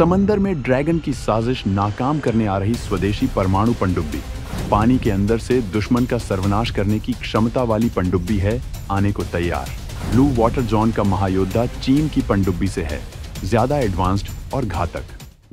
समंदर में ड्रैगन की साजिश नाकाम करने आ रही स्वदेशी परमाणु पनडुब्बी। पानी के अंदर से दुश्मन का सर्वनाश करने की क्षमता वाली पनडुब्बी है आने को तैयार। ब्लू वाटर जोन का महायोद्धा चीन की पनडुब्बी से है, ज्यादा एडवांस्ड और घातक।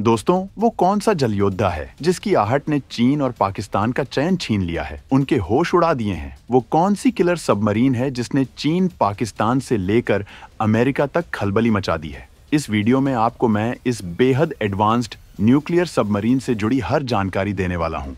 दोस्तों, वो कौन सा जल योद्धा है जिसकी आहट ने चीन और पाकिस्तान का चैन छीन लिया है, उनके होश उड़ा दिए हैं? वो कौन सी किलर सबमरीन है जिसने चीन, पाकिस्तान से लेकर अमेरिका तक खलबली मचा दी है? इस वीडियो में आपको मैं इस बेहद एडवांस्ड न्यूक्लियर सबमरीन से जुड़ी हर जानकारी देने वाला हूँ।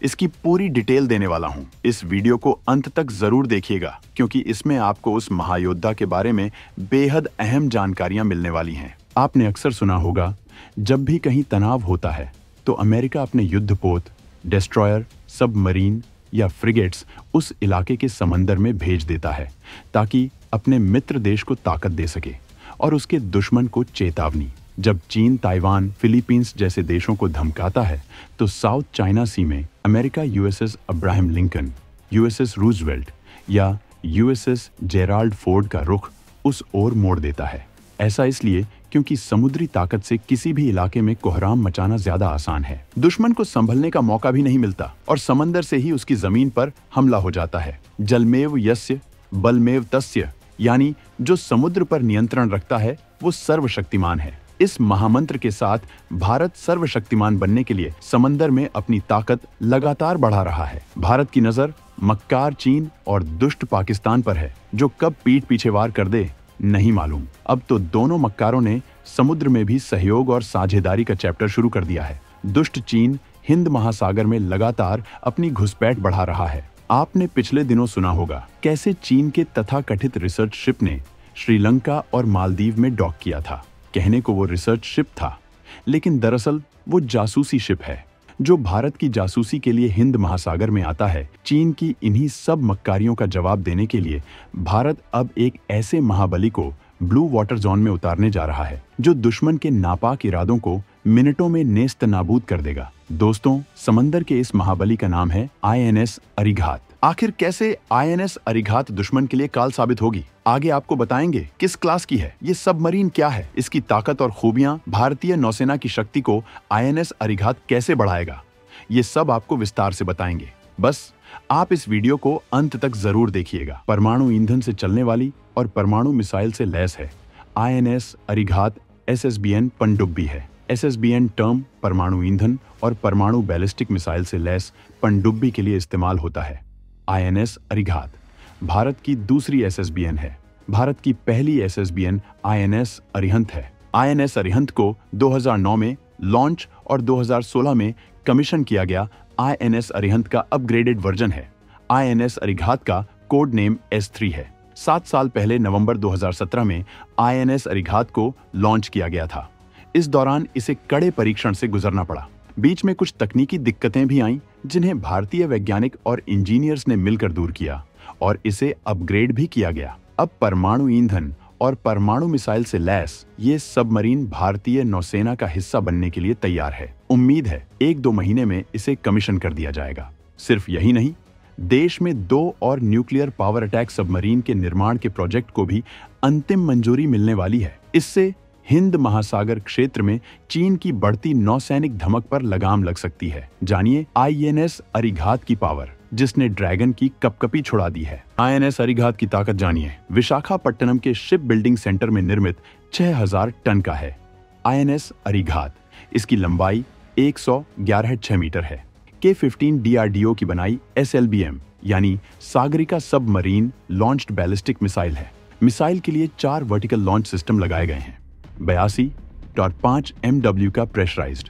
इसकी पूरी डिटेल देने वाला हूँ। इस वीडियो को अंत तक जरूर देखिएगा, क्योंकि इसमें आपको उस महायोद्धा के बारे में बेहद अहम जानकारियां मिलने वाली हैं। आपने अक्सर सुना होगा, जब भी कहीं तनाव होता है तो अमेरिका अपने युद्धपोत, डिस्ट्रॉयर, सबमरीन या फ्रिगेट्स उस इलाके के समंदर में भेज देता है ताकि अपने मित्र देश को ताकत दे सके और उसके दुश्मन को चेतावनी। जब चीन, ताइवान, फिलीपींस जैसे देशों को धमकाता है तो साउथ चाइना सी में America USS Abraham Lincoln, USS Roosevelt या यूएसएस जेराल्ड फोर्ड का रुख उस ओर मोड़ देता है। ऐसा इसलिए क्योंकि समुद्री ताकत से किसी भी इलाके में कोहराम मचाना ज्यादा आसान है। दुश्मन को संभलने का मौका भी नहीं मिलता और समंदर से ही उसकी जमीन पर हमला हो जाता है। जलमेव यस्य बलमेव तस्य, यानी जो समुद्र पर नियंत्रण रखता है वो सर्वशक्तिमान है। इस महामंत्र के साथ भारत सर्वशक्तिमान बनने के लिए समंदर में अपनी ताकत लगातार बढ़ा रहा है। भारत की नजर मक्कार चीन और दुष्ट पाकिस्तान पर है, जो कब पीठ पीछे वार कर दे नहीं मालूम। अब तो दोनों मक्कारों ने समुद्र में भी सहयोग और साझेदारी का चैप्टर शुरू कर दिया है। दुष्ट चीन हिंद महासागर में लगातार अपनी घुसपैठ बढ़ा रहा है। आपने पिछले दिनों सुना होगा कैसे चीन के तथाकथित रिसर्च शिप ने श्रीलंका और मालदीव में डॉक किया था। कहने को वो रिसर्च शिप था, लेकिन दरअसल वो जासूसी शिप है जो भारत की जासूसी के लिए हिंद महासागर में आता है। चीन की इन्हीं सब मक्कारियों का जवाब देने के लिए भारत अब एक ऐसे महाबली को ब्लू वाटर जोन में उतारने जा रहा है जो दुश्मन के नापाक इरादों को मिनटों में नेस्त नाबूद कर देगा। दोस्तों, समंदर के इस महाबली का नाम है INS अरिघात। आखिर कैसे INS अरिघात दुश्मन के लिए काल साबित होगी, आगे आपको बताएंगे। किस क्लास की है ये सबमरीन, क्या है इसकी ताकत और खूबियां, भारतीय नौसेना की शक्ति को INS अरिघात कैसे बढ़ाएगा, ये सब आपको विस्तार से बताएंगे। बस आप इस वीडियो को अंत तक जरूर देखिएगा। परमाणु ईंधन से चलने वाली और परमाणु मिसाइल से लैस है INS अरिघात SSBN पनडुब्बी है। SSBN टर्म परमाणु ईंधन और परमाणु बैलिस्टिक मिसाइल से लैस पनडुब्बी के लिए इस्तेमाल होता है। INS अरिघात भारत की दूसरी SSBN है। भारत की पहली SSBN INS अरिहंत है। INS अरिहंत को 2009 में लॉन्च और 2016 में कमीशन किया गया INS अरिहंत का अपग्रेडेड वर्जन है। INS अरिघात का कोड नेम S3 है। 7 साल पहले नवंबर 2017 में INS अरिघात को लॉन्च किया गया था। इस दौरान इसे कड़े परीक्षण से गुजरना पड़ा। बीच में कुछ तकनीकी दिक्कतें भी आईं, जिन्हें भारतीय वैज्ञानिक और इंजीनियर्स ने मिलकर दूर किया और इसे अपग्रेड भी किया गया। अब परमाणु ईंधन और परमाणु मिसाइल से लैस ये सबमरीन भारतीय नौसेना का हिस्सा बनने के लिए तैयार है। उम्मीद है 1-2 महीने में इसे कमीशन कर दिया जाएगा। सिर्फ यही नहीं, देश में 2 और न्यूक्लियर पावर अटैक सबमरीन के निर्माण के प्रोजेक्ट को भी अंतिम मंजूरी मिलने वाली है। इससे हिंद महासागर क्षेत्र में चीन की बढ़ती नौसैनिक धमक पर लगाम लग सकती है। जानिए INS अरिघात की पावर, जिसने ड्रैगन की कपकपी छुड़ा दी है। INS अरिघात की ताकत जानिए। विशाखापट्टनम के शिप बिल्डिंग सेंटर में निर्मित 6000 टन का है INS अरिघात। इसकी लंबाई 111.6 मीटर है। K-15 DRDO की बनाई SLBM यानी Sagarika submarine launched ballistic missile है। मिसाइल के लिए 4 वर्टिकल लॉन्च सिस्टम लगाए गए हैं। 82.5 MW का pressurized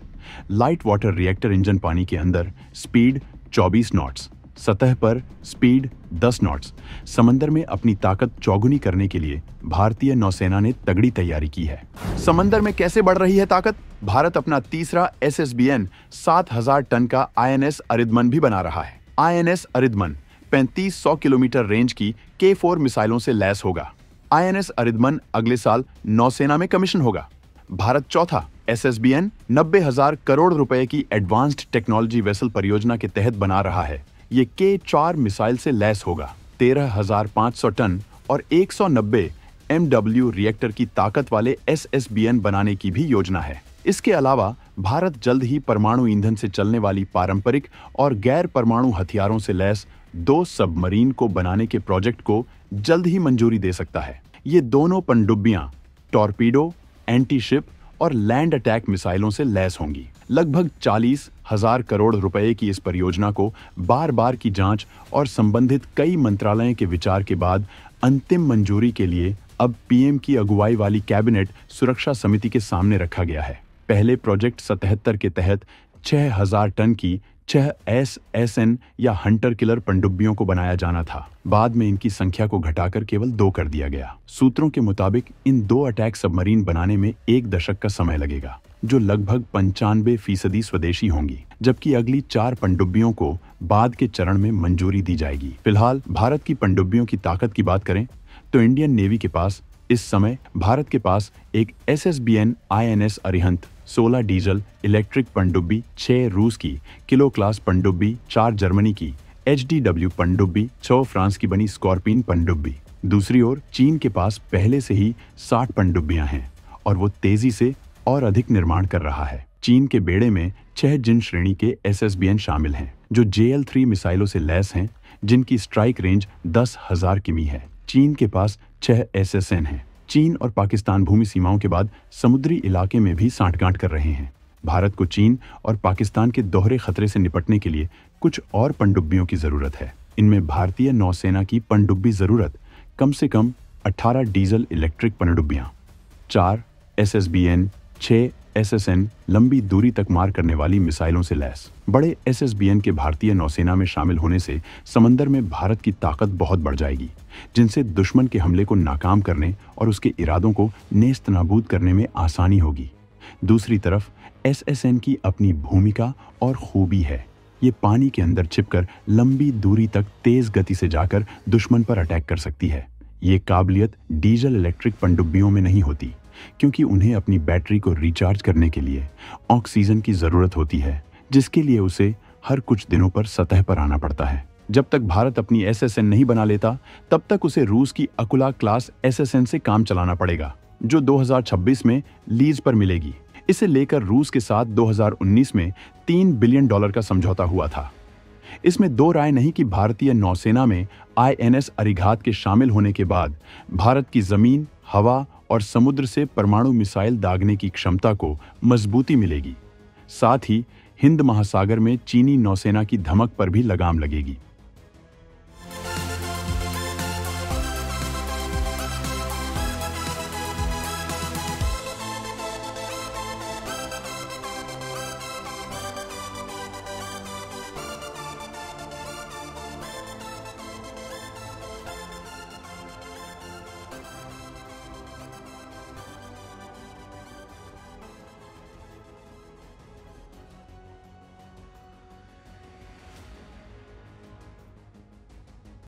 light water reactor engine पानी के अंदर, स्पीड 24 नॉट्स, सतह पर स्पीड 10 नॉट्स। समंदर में अपनी ताकत चौगुनी करने के लिए भारतीय नौसेना ने तगड़ी तैयारी की है। समंदर में कैसे बढ़ रही है ताकत? भारत अपना तीसरा SSBN 7000 टन का INS अरिदमन भी बना रहा है। INS अरिदमन 3500 किलोमीटर रेंज की K4 मिसाइलों से लैस होगा। INS अरिदमन अगले साल नौसेना में कमीशन होगा। भारत चौथा SSBN 90,000 करोड़ रुपए की एडवांस्ड टेक्नोलॉजी वेसल परियोजना के तहत बना रहा है। ये K4 मिसाइल से लैस होगा। 13,500 टन और 190 MW रिएक्टर की ताकत वाले SSBN बनाने की भी योजना है। इसके अलावा भारत जल्द ही परमाणु ईंधन से चलने वाली पारंपरिक और गैर परमाणु हथियारों से लैस 2 सबमरीन को बनाने के प्रोजेक्ट को जल्द ही मंजूरी दे सकता है। ये दोनों पनडुब्बियां टॉर्पीडो, एंटी शिप और लैंड अटैक मिसाइलों से लैस होंगी। लगभग 40,000 करोड़ रुपए की इस परियोजना को बार बार की जांच और संबंधित कई मंत्रालयों के विचार के बाद अंतिम मंजूरी के लिए अब पीएम की अगुवाई वाली कैबिनेट सुरक्षा समिति के सामने रखा गया है। पहले प्रोजेक्ट 77 के तहत 6,000 टन की 6 SSN या हंटर किलर पनडुब्बियों को बनाया जाना था। बाद में इनकी संख्या को घटाकर केवल 2 कर दिया गया। सूत्रों के मुताबिक इन 2 अटैक सबमरीन बनाने में 1 दशक का समय लगेगा, जो लगभग 95% स्वदेशी होंगी, जबकि अगली 4 पनडुब्बियों को बाद के चरण में मंजूरी दी जाएगी। फिलहाल भारत की पनडुब्बियों की ताकत की बात करें तो इंडियन नेवी के पास इस समय भारत के पास एक SSBN INS Arihant 16 diesel electric पनडुब्बी, 6 रूस की किलो क्लास पनडुब्बी, 4 जर्मनी की HDW पनडुब्बी, 6 फ्रांस की बनी स्कॉर्पियन पनडुब्बी। दूसरी ओर चीन के पास पहले से ही 60 पनडुब्बियां हैं और वो तेजी से और अधिक निर्माण कर रहा है। चीन के बेड़े में 6 जिन श्रेणी के SSBN शामिल हैं, जो JL-3 मिसाइलों से लैस हैं, जिनकी स्ट्राइक रेंज 10,000 किमी है। चीन के पास 6 SSN हैं। चीन और पाकिस्तान भूमि सीमाओं के बाद समुद्री इलाके में भी सांठगांठ कर रहे हैं। भारत को चीन और पाकिस्तान के दोहरे खतरे से निपटने के लिए कुछ और पनडुब्बियों की जरूरत है। इनमें भारतीय नौसेना की पनडुब्बी जरूरत कम से कम 18 डीजल इलेक्ट्रिक पनडुब्बियां, 4 SSBN, 6 SSN लंबी दूरी तक मार करने वाली मिसाइलों से लैस। बड़े SSBN के भारतीय नौसेना में शामिल होने से समंदर में भारत की ताकत बहुत बढ़ जाएगी, जिनसे दुश्मन के हमले को नाकाम करने और उसके इरादों को नेस्त नाबूद करने में आसानी होगी। दूसरी तरफ SSN की अपनी भूमिका और खूबी है। ये पानी के अंदर छिपकर लंबी दूरी तक तेज गति से जाकर दुश्मन पर अटैक कर सकती है। ये काबिलियत डीजल इलेक्ट्रिक पनडुब्बियों में नहीं होती, क्योंकि उन्हें अपनी बैटरी को रिचार्ज करने के लिए ऑक्सीजन की जरूरत होती है, जिसके लिए उसे हर कुछ दिनों पर सतह पर आना पड़ता है। जब तक भारत अपनी SSN नहीं बना लेता, तब तक उसे रूस की अकुला क्लास SSN से काम चलाना पड़ेगा, जो 2026 में लीज पर मिलेगी। इसे लेकर रूस के साथ 2019 में $3 बिलियन का समझौता हुआ था। इसमें 2 राय नहीं कि भारतीय नौसेना में INS अरिघात के शामिल होने के बाद भारत की जमीन, हवा और समुद्र से परमाणु मिसाइल दागने की क्षमता को मजबूती मिलेगी। साथ ही हिंद महासागर में चीनी नौसेना की धमक पर भी लगाम लगेगी।